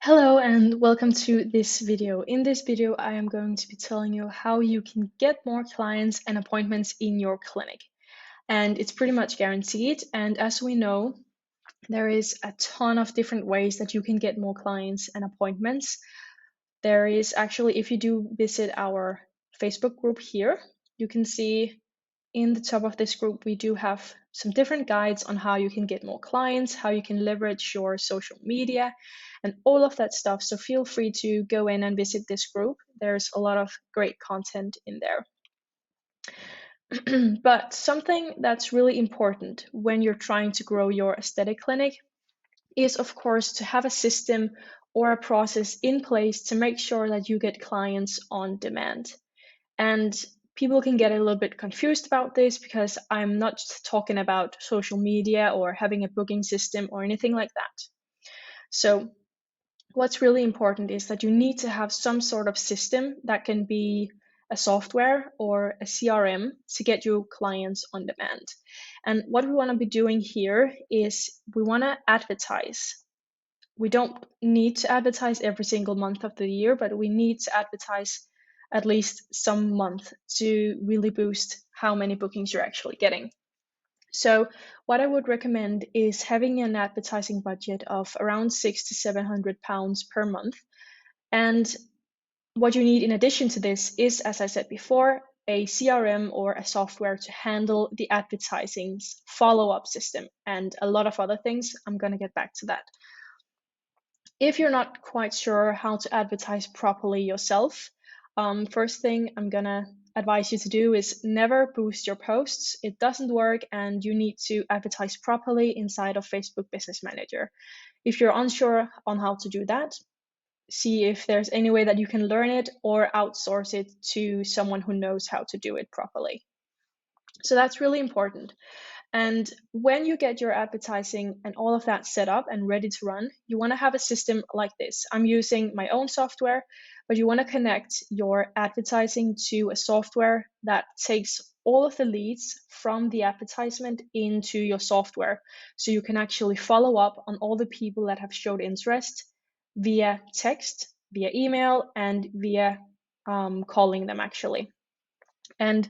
Hello and welcome to this video. In this video, I am going to be telling you how you can get more clients and appointments in your clinic. And it's pretty much guaranteed. And as we know, there is a ton of different ways that you can get more clients and appointments. There is actually, if you do visit our Facebook group here, you can see in the top of this group, we do have some different guides on how you can get more clients, how you can leverage your social media, and all of that stuff. So feel free to go in and visit this group. There's a lot of great content in there. But something that's really important when you're trying to grow your aesthetic clinic is, of course, to have a system or a process in place to make sure that you get clients on demand. And people can get a little bit confused about this because I'm not just talking about social media or having a booking system or anything like that. So what's really important is that you need to have some sort of system that can be a software or a CRM to get you clients on demand. And what we want to be doing here is we want to advertise. We don't need to advertise every single month of the year, but we need to advertise at least some month to really boost how many bookings you're actually getting. So what I would recommend is having an advertising budget of around £600 to £700 per month. And what you need in addition to this is, as I said before, a CRM or a software to handle the advertising's follow-up system and a lot of other things. I'm going to get back to that. If you're not quite sure how to advertise properly yourself, first thing I'm gonna advise you to do is never boost your posts. It doesn't work, and you need to advertise properly inside of Facebook Business Manager. If you're unsure on how to do that, see if there's any way that you can learn it or outsource it to someone who knows how to do it properly. So that's really important. And when you get your advertising and all of that set up and ready to run, you want to have a system like this. I'm using my own software, but you want to connect your advertising to a software that takes all of the leads from the advertisement into your software. So you can actually follow up on all the people that have showed interest via text, via email, and via calling them actually. And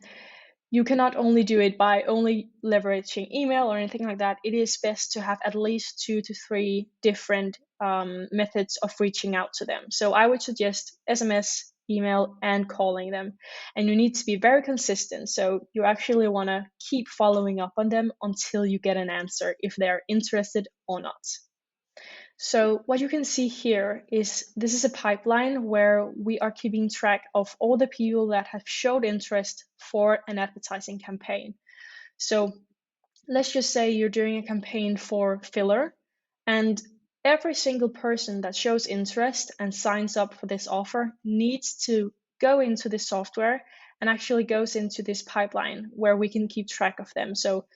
you cannot only do it by only leveraging email or anything like that. It is best to have at least 2 to 3 different methods of reaching out to them. So I would suggest SMS, email, and calling them. And you need to be very consistent. So you actually want to keep following up on them until you get an answer if they're interested or not. So what you can see here is this is a pipeline where we are keeping track of all the people that have showed interest for an advertising campaign. So let's just say you're doing a campaign for filler, and every single person that shows interest and signs up for this offer needs to go into this software and actually goes into this pipeline where we can keep track of them. So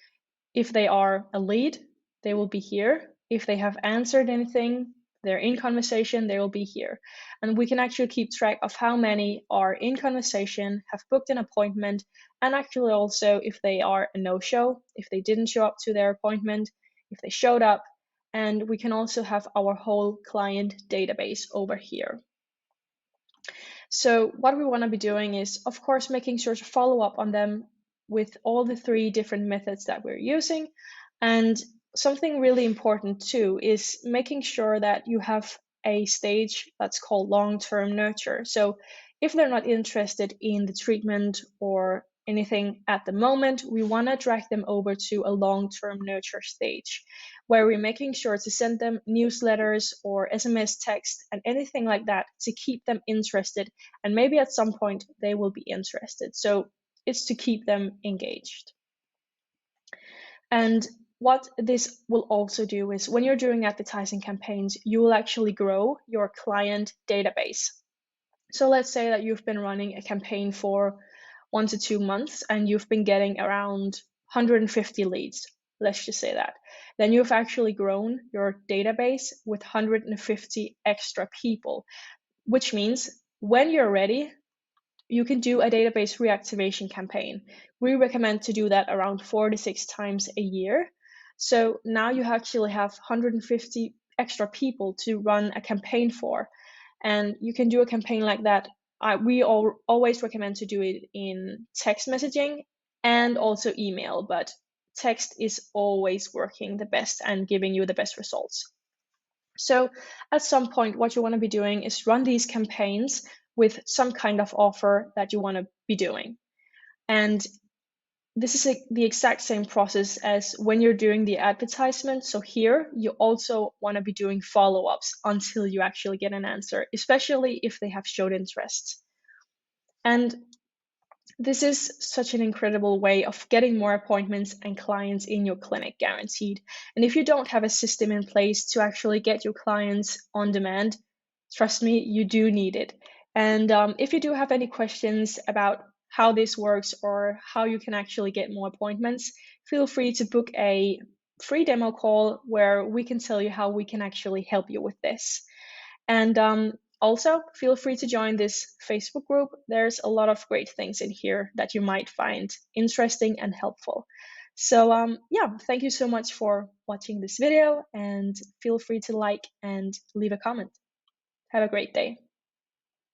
if they are a lead, they will be here. If they have answered anything, they're in conversation, they will be here. And we can actually keep track of how many are in conversation, have booked an appointment, and actually also if they are a no-show, if they didn't show up to their appointment, if they showed up, and we can also have our whole client database over here. So what we want to be doing is, of course, making sure to follow up on them with all the 3 different methods that we're using. And something really important too is making sure that you have a stage that's called long-term nurture. So if they're not interested in the treatment or anything at the moment, we want to drag them over to a long-term nurture stage where we're making sure to send them newsletters or SMS text and anything like that to keep them interested, and maybe at some point they will be interested. So it's to keep them engaged. And what this will also do is when you're doing advertising campaigns, you will actually grow your client database. So let's say that you've been running a campaign for 1 to 2 months and you've been getting around 150 leads. Let's just say that. Then you've actually grown your database with 150 extra people, which means when you're ready, you can do a database reactivation campaign. We recommend to do that around 4 to 6 times a year. So now you actually have 150 extra people to run a campaign for. And you can do a campaign like that. We always recommend to do it in text messaging and also email, but text is always working the best and giving you the best results. So at some point, what you want to be doing is run these campaigns with some kind of offer that you want to be doing. And this is the exact same process as when you're doing the advertisement. So here, you also want to be doing follow-ups until you actually get an answer, especially if they have showed interest. And this is such an incredible way of getting more appointments and clients in your clinic, guaranteed. And if you don't have a system in place to actually get your clients on demand, trust me, you do need it. And if you do have any questions about how this works or how you can actually get more appointments, feel free to book a free demo call where we can tell you how we can actually help you with this. And also, feel free to join this Facebook group. There's a lot of great things in here that you might find interesting and helpful. So yeah, thank you so much for watching this video, and feel free to like and leave a comment. Have a great day.